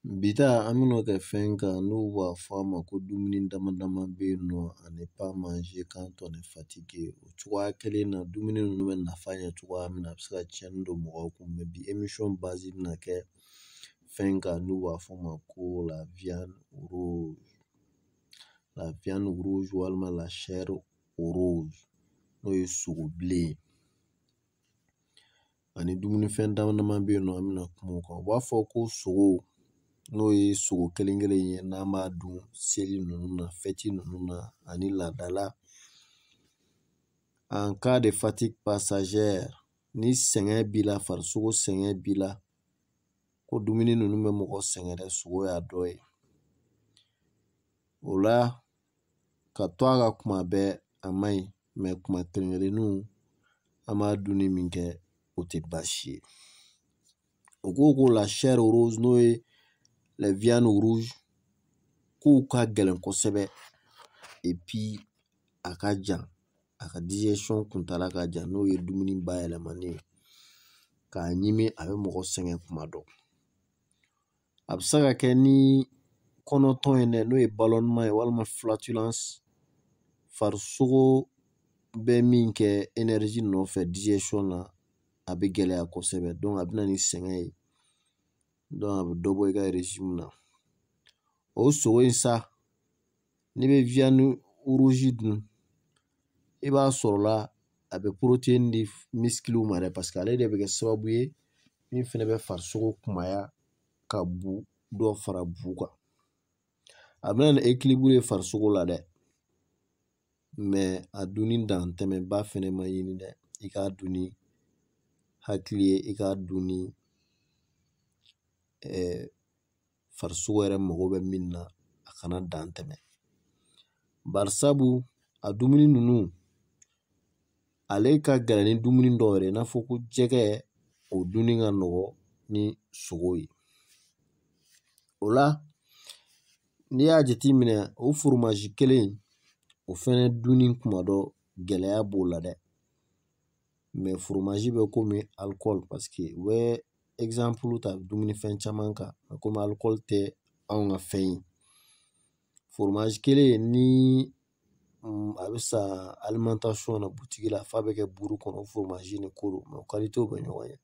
Bita amino ke fenka nous va fama ko dumuni dama be no à ne pas manger quand on est fatigué. Cogoya kelen na dumuni ninnu bɛ nafa ɲɛ cogoya min na a bɛ se ka tiɲɛni don mɔgɔw kun bi émission base bɛna kɛ fɛn kan n'u b'a fɔ ma ko la viande rouge walima la chair rouge n'o ye sogobilen ani dumunifɛn dama be yen nɔ an bɛna kuma o kan u b'a fɔ ko sogo n'o ye sogo kelen ye n'an b'a dun seli ninnu na fɛti ninnu na ani laadala en cas de fatigue passagère ni sɛgɛn b'i la farisogo sɛgɛn b'i la ko dumuni ninnu bɛ mɔgɔ sɛgɛn dɛ sogo y'a dɔ ye o la ka to a ka kuma bɛɛ a man ɲi mɛ kuma kelen-kelenninw an b'a dunni min kɛ o tɛ baasi ye o ko la chair rouge n'o ye les viandes rouges kow ka gɛlɛn kosɛbɛ et puis a ka jan a ka digestion kuntala ka jan n'o ye dumuni bayɛlɛmani ye k'a ɲimi a bɛ mɔgɔ sɛgɛn kuma dɔ a bɛ se ka kɛ ni kɔnɔtɔn ye dɛ n'o ye ballonnement ye walima flatulence farisogo bɛ min kɛ énergie nɔfɛ digestion na a bɛ gɛlɛya kosɛbɛ donc a bɛ na ni sɛgɛn ye donc a bɛ dɔ bɔ i ka régime na o sogo in sa n'i bɛ viande rouge dun i b'a sɔrɔla a bɛ protéine di muscles ma dɛ parce que ale de bɛ kɛ sababu ye min fɛnɛ bɛ farisogo kumaya ka bu dɔ fara bu kan a bɛna ni équilibre ye farisogo la dɛ mais a dunni dantɛmɛba fɛnɛ ma ɲini dɛ i k'a dun ni hakili ye i k'a dun ni farisogo yɛrɛ mago bɛ min na a kana dan tɛmɛ barisabu a dumuni ninnu ale ka gɛlɛn ni dumuni dɔw yɛrɛ i n'a fɔ ko jɛgɛ o dunni ka nɔgɔ ni sogo ye o la n'i y'a jateminɛ o foromazi kelen o fɛnɛ dunni kuma dɔ gɛlɛya b'o la dɛ mais foromazi bɛ komi alcool parce que u bɛ exemple ta dumunifɛn caman kan komi alcool tɛ anw ka fɛn ye foromazi kelen ni a bɛ sa alimentation na butigi la f'a bɛ kɛ buru kɔnɔ foromazi ni koro mais o qualité bɛ ɲɔgɔn ye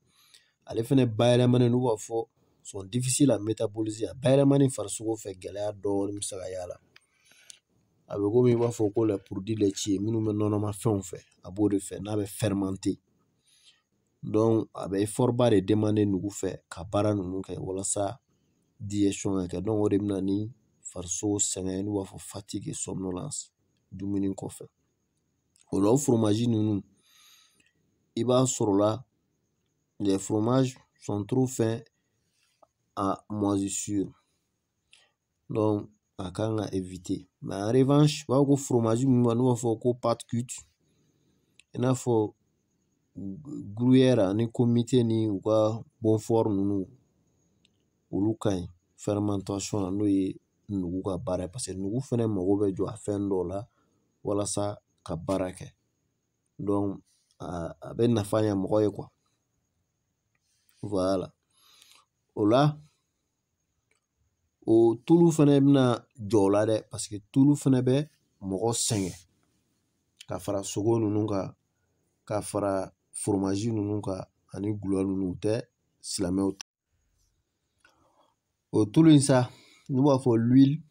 ale fɛnɛ bayɛlɛmani n'u b'a fɔ sont difficiles à métaboliser a bayɛlɛmani farisogo fɛ gɛlɛya dɔɔni bɛ se ka y'a la a bɛ komi i b'a fɔ ko les produits laitiers minnu bɛ nɔnɔmafɛnw fɛ a b'o de fɛ n'a bɛ fermenter donc a bɛ effort ba de demander nugu fɛ ka baara ninnu kɛ walasa digestion ka kɛ donc o de bɛ na ni farisogo sɛgɛn n'u b'a fɔ fatigue et somnolence dumuni kɔfɛ o la o foromazi ninnu i b'a sɔrɔla les fromages sont trop fins à moisissure donc a kan ka éviter mais en revanche u b'a fɔ ko foromazi minnu n'u b'a fɔ ko pâte cuite i n'a fɔ gruyère ani comité ni u ka bonfort ninnu olu ka ɲi fermentation na n'o ye nugu ka baara ye parce que nugu fɛnɛ mago bɛ jɔ a fɛn dɔw la walasa ka baara kɛ donc a bɛ nafa ɲɛ mɔgɔ ye quoi voilà o la o tulu fɛnɛ bɛna jɔ o la dɛ parce que tulu fɛnɛ bɛ mɔgɔ sɛgɛn ka fara sogo ninnu kan ka fara foromazi ninnu kan ani gulɔ ninnu tɛ silamɛw ta o tulu in sa n'u b'a fɔ l'huile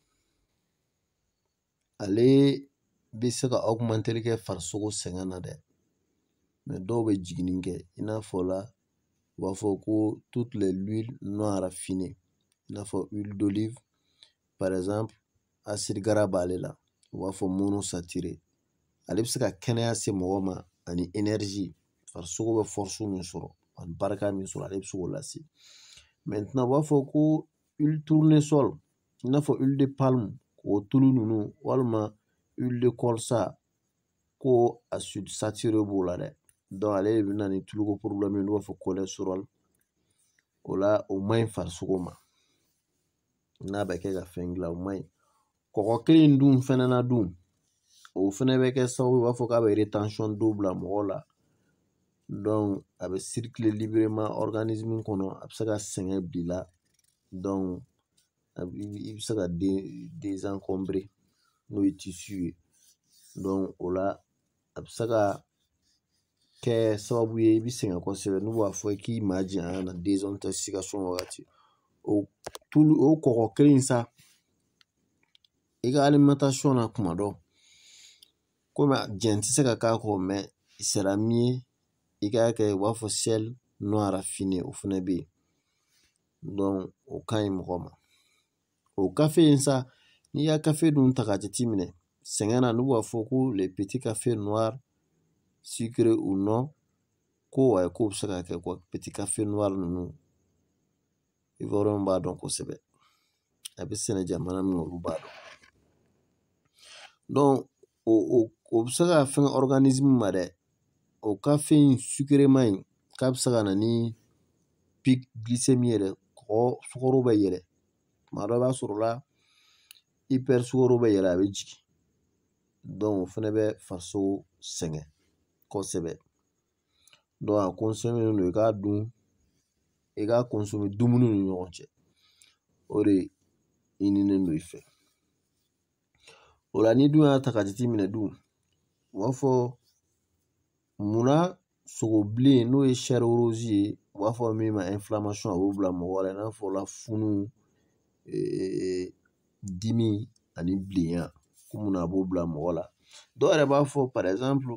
ale bɛ se ka augmenter kɛ farisogo sɛgɛn na dɛ mais dɔw bɛ jiginni kɛ i n'a fɔ la u b'a fɔ ko toutes les huiles non raffinées i n'a fɔ huile d'olive par exemple acide gras b'ale la u b'a fɔ monosaturé ale bɛ se ka kɛnɛya se mɔgɔ ma ani énergie farisogo bɛ force min sɔrɔ ani barika min sɔrɔ ale bɛ se k'o lase maintenant u b'a fɔ ko huile tournesol i n'a fɔ huile de palme o tulu ninnu walima huile de colza ko acide saturé b'o la dɛ donc ale de bɛ na ni tuluko problème ye n'u b'a fɔ cholestérol o la o man ɲi farisogo ma n'a bɛ kɛ ka fɛn dilan o man ɲi kɔgɔ kelen dun fɛnɛ na dun o fɛnɛ bɛ kɛ sababu b'a fɔ k'a bɛ rétention d'eau bila mɔgɔ la donc a bɛ circuler librement organisme kɔnɔ a bɛ se ka sɛgɛn bila donc i bɛ se ka désencombrer n'o ye tissu ye donc o la a bɛ se ka kɛ sababu ye i bɛ sɛgɛn kosɛbɛ n'u b'a fɔ k'i ma janya na désintoxication wagati o kɔgɔ kelen sa i ka alimentation na kuma dɔ komi jɛn tɛ se ka k'a kɔ mais il sera mieux i k'a kɛ u b'a fɔ sel non raffiné o fana bɛ yen donc o ka ɲi mɔgɔ ma o kafe in sa n'i y'a kafe dun ta k'a jateminɛ sɛgɛn na n'u b'a fɔ ko les petits cafés noirs sucrés ou non ko wayi k'o bɛ se ka kɛ quoi petit café noir ninnu ivoiriyɛnw b'a dɔn kosɛbɛ a bɛ sɛnɛ jamana min olu b'a dɔn donc o bɛ se ka fɛn organisme ma dɛ o kafe in sucré in k'a bɛ se ka na ni pic glycémie yɛrɛ sukaro bɛ yɛlɛ tuma dɔ i b'a sɔrɔ la hyper sukaro bɛ yɛlɛ a bɛ jigin donc o fana bɛ farisogo sɛgɛn kosɛbɛ donc a consommer don i k'a dun i k'a consommer dumuni ni ɲɔgɔn cɛ o de ɲininen don i fɛ o la ni dun y'a ta ka jateminɛ dun u b'a fɔ munna sogo bilen n'o ye chair rose ye u b'a fɔ min ma inflammation a b'o bila mɔgɔ la i n'a fɔ la funu dimi ani bilenya ko munna a b'o bila mɔgɔ la dɔw yɛrɛ b'a fɔ par exemple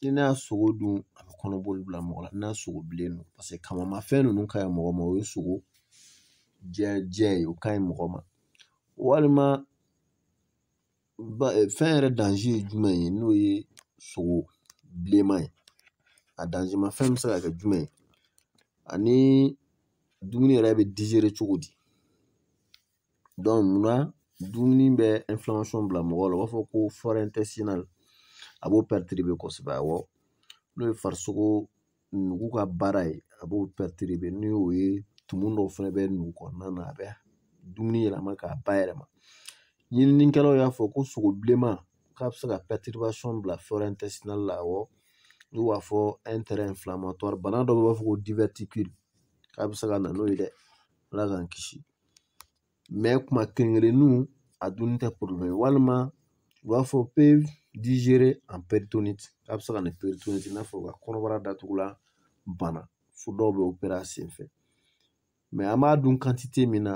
ni ne y'a sogo dun a bɛ kɔnɔboli bila mɔgɔ la n'a sogo bilen don parce que kamamafɛn ninnu ka ɲi mɔgɔ ma o ye sogo jɛ ye o ka ɲi mɔgɔ ma walima fɛn yɛrɛ danger ye jumɛn ye n'o ye sogo bilenman ye a danger ma fɛn bɛ se ka kɛ jumɛn ye ani dumuni yɛrɛ bɛ digérer cogo di donc munna dumuni bɛ inflammation bila mɔgɔ la u b'a fɔ ko flore intestinale a b'o perturber kosɛbɛ awɔ n'o ye farisogo nugu ka baara ye a b'o perturber ni o ye tumu dɔw fana bɛ nugu kɔnɔna na a bɛ dumuni yɛlɛma k'a bayɛlɛma ɲininikɛlaw y'a fɔ ko sogo bilenman k'a bɛ se ka perturbation bila flore intestinale la awɔ n'u b'a fɔ intérêt inflammatoire bana dɔ b'a fɔ ko diverticule k'a bɛ se ka na n'o ye dɛ ala k'an kisi mais kuma kelen-kelenninw a dunni tɛ problème walima u b'a fɔ peut digérer en péritonite k'a bɛ se ka na péritonite i n'a fɔ u ka kɔnɔbara datugulan bana fo dɔw bɛ opérer a senfɛ mais an b'a dun quantité min na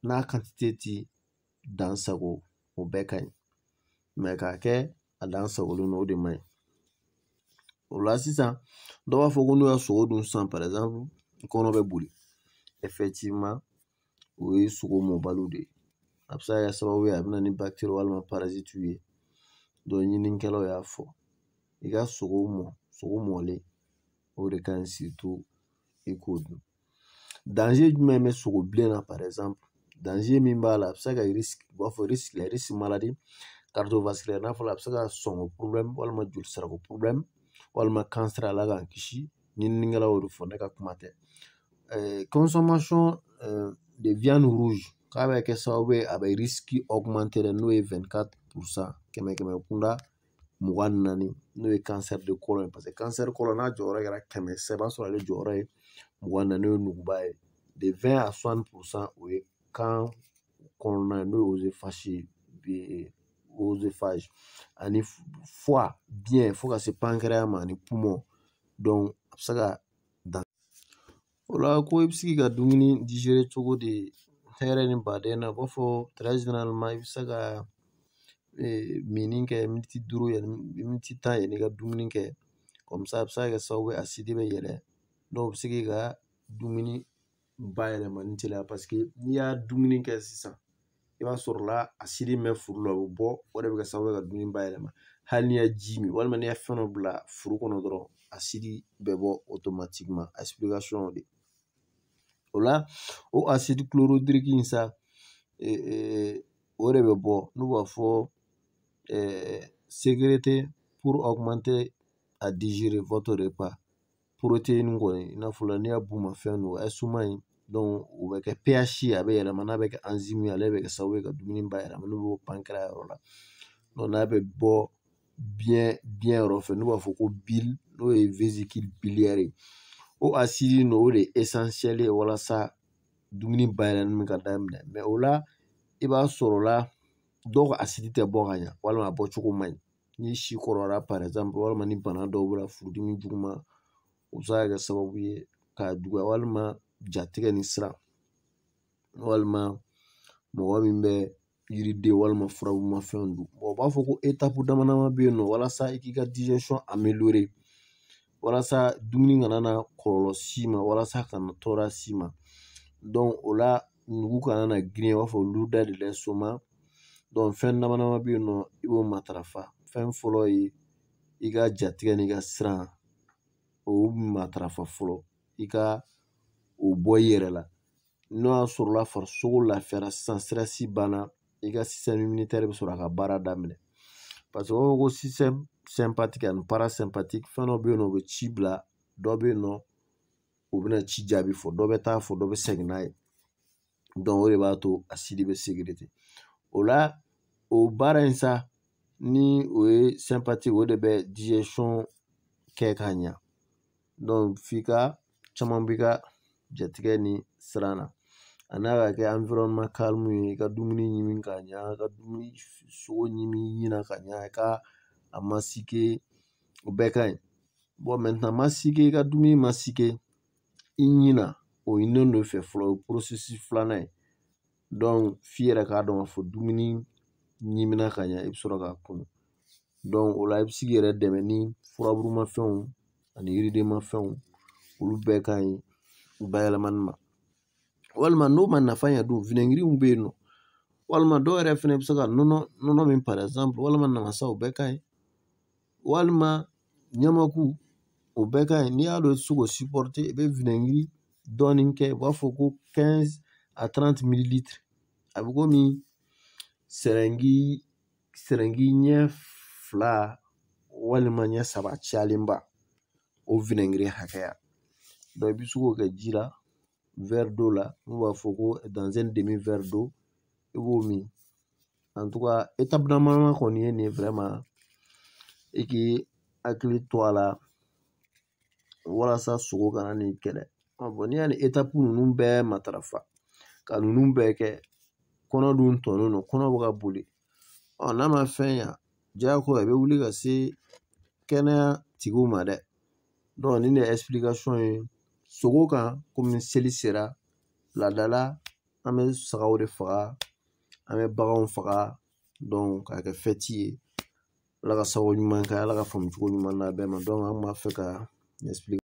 n'a quantité tɛ dan sago o bɛɛ ka ɲi mais k'a kɛ a dan sagolen don o de man ɲi o la sisan dɔw b'a fɔ ko n'u y'a sogo dun sisan par exemple kɔnɔ bɛ boli effectivement o ye sogo mɔbaliw de ye a bɛ se ka kɛ sababu ye a bɛ na ni bactérie walima parasite ye donc ɲininikɛlaw y'a fɔ i ka sogo mɔlen o de ka ɲi surtout i k'o dun danger jumɛn bɛ sogo bilen na par exemple danger min b'a la a bɛ se ka risque u b'a fɔ risque maladie cardiovasculaire n'a fɔra a bɛ se ka sɔngɔ problème walima joli sirako problème walima cancer ala k'an kisi ɲininikɛlaw y'o de fɔ ne ka kuma tɛ consommation de viande rouge k'a bɛ kɛ sababu ye a bɛ risque augmenter dɛ n'o ye 24% kɛmɛ kunda 24 n'o ye cancer de colon parce que cancer colon n'a jɔyɔrɔ kɛra 100 i b'a sɔrɔ ale jɔyɔrɔ ye 24 n'o ye nuguba ye de 20 à 60% o ye kan kɔnɔna ye n'o ye oesophage ani foie bien fo ka se pancréas ma ani poumon donc a bɛ se ka dan o la ko i bɛ se k'i ka dumuni digérer cogo di hɛrɛ ni baden na u b'a fɔ très généralement i bɛ se ka mini kɛ miniti 5 yanni miniti 10 yanni i ka dumuni kɛ comme ça a bɛ se ka kɛ sababu ye acide bɛ yɛlɛ donc o bɛ se k'i ka dumuni bayɛlɛmani teliya parce que n'i y'a dumuni kɛ sisan i b'a sɔrɔ la acide min bɛ furu la o bɛ bɔ o de bɛ kɛ sababu ye ka dumuni bayɛlɛma hali n'i ye ji min walima n'i ye fɛn dɔ bila furu kɔnɔ dɔrɔn acide bɛ bɔ automatiquement explication de o la o acide chlorhydrique in sa o de bɛ bɔ n'u b'a fɔ sécrété pour augmenter à digérer votre repas protéine kɔni i n'a fɔ la n'i y'a b'u ma fɛn don a suma in donc o bɛ kɛ pH ye a bɛ yɛlɛma n'a bɛ kɛ enzyme ye ale bɛ kɛ sababu ye ka dumuni bayɛlɛma n'u b'o pancréas yɔrɔ la donc n'a bɛ bɔ biyɛn yɔrɔ fɛ n'u b'a fɔ ko bile n'o ye vésicule biliaire ye o acide ninnu o de ye essentiel ye walasa dumuni bayɛlɛmani ka daminɛ mɛ o la i b'a sɔrɔ la dɔw ka asidi tɛ bɔ ka ɲa walima a bɔcogo man ɲi ni si kɔrɔla par exemple walima ni bana dɔw bɛ furudimi juguman o bɛ se ka kɛ sababu ye k'a juguya walima jatigɛ ni sira walima mɔgɔ min bɛ yiriden walima furabumafɛnw dun u b'a fɔ ko etapu dama dama bɛ yen nɔ walasa i k'i ka digestion améliorer walasa dumuni kana na kɔlɔlɔ s'i ma walasa kana tɔɔrɔ s'i ma o la nugu kana na girin i b'a fɔ olu da de la soma fɛn dama dama bɛ yen nɔ i b'o matarafa fɛn fɔlɔ ye i ka jatigɛ n'i ka siran o matarafa fɔlɔ i ka o bɔ i yɛrɛ la n'o y'a sɔrɔla farisogo lafiyara sisan sirasi banna i ka système immunitaire bɛ sɔrɔ a ka baara daminɛ parce que o b'a fɔ ko système sympathique ani parasympathique fɛn dɔ bɛ yen nɔ o bɛ ci bila dɔ bɛ yen nɔ o bɛna ci jaabi fɔ dɔ bɛ taa fɔ dɔ bɛ segin n'a ye o de b'a to a sidi bɛ sécurité o la o baara in sa ni o ye sympathique o de bɛ digestion kɛ ka ɲa f'i ka caman b'i ka jatigɛ ni siran na a n'a ka kɛ environnement calme ye i ka dumuni ɲimi ka ɲa i ka dumuni sogo ɲimi ɲina ka ɲa i ka a masike o bɛɛ ka ɲi maintenant masike i ka dumuni masike i ɲina o ɲinen do fɛ fɔlɔ o ye processus filanan ye f'i yɛrɛ k'a dɔn k'a fɔ dumuni ɲimina ka ɲa i bɛ sɔrɔ k'a kunu o la i bɛ se k'i yɛrɛ dɛmɛ ni furaburumafɛnw ani yiridenmafɛnw olu bɛɛ ka ɲi bayɛlɛmani ma walima n'o ma nafa ɲɛ dun vinɛgiriw bɛ yen nɔ walima dɔw yɛrɛ fɛnɛ bɛ se ka nɔnɔ min par exemple walima namasa o bɛɛ ka ɲi walima ɲamaku o bɛɛ ka ɲi n'i y'a dɔn i tɛ se k'o supporter i bɛ vinɛgiri dɔɔni kɛ u b'a fɔ ko 15 à 30 millilitres a bɛ komi sɛrɛngi ɲɛ 2 walima ɲɛ 3 cayalenba o vinɛgiri hakɛya i bɛ se k'o kɛ ji la verre d'eau la n'u b'a fɔ ko dans un demi verre d'eau i b'o min en tout cas étape dama kɔni ye nin ye vraiment i k'i hakili to a la walasa sogo kana n'i kɛlɛ n'i y'a ni étape ninnu bɛɛ matarafa ka ninnu bɛɛ kɛ kɔnɔ dun tɔnnen don kɔnɔ bɛ ka boli n'a ma fɛn ɲa diyagoya i bɛ wuli ka se kɛnɛya tigiw ma dɛ nin de ye explication ye sogo kan komi seli sera laadala an bɛ sagaw de faga an bɛ baganw faga k'a kɛ fɛti ye ala ka sababu ɲuman kɛ ala ka faamucogo ɲuman d'a bɛɛ ma an b'a fɛ ka expliquer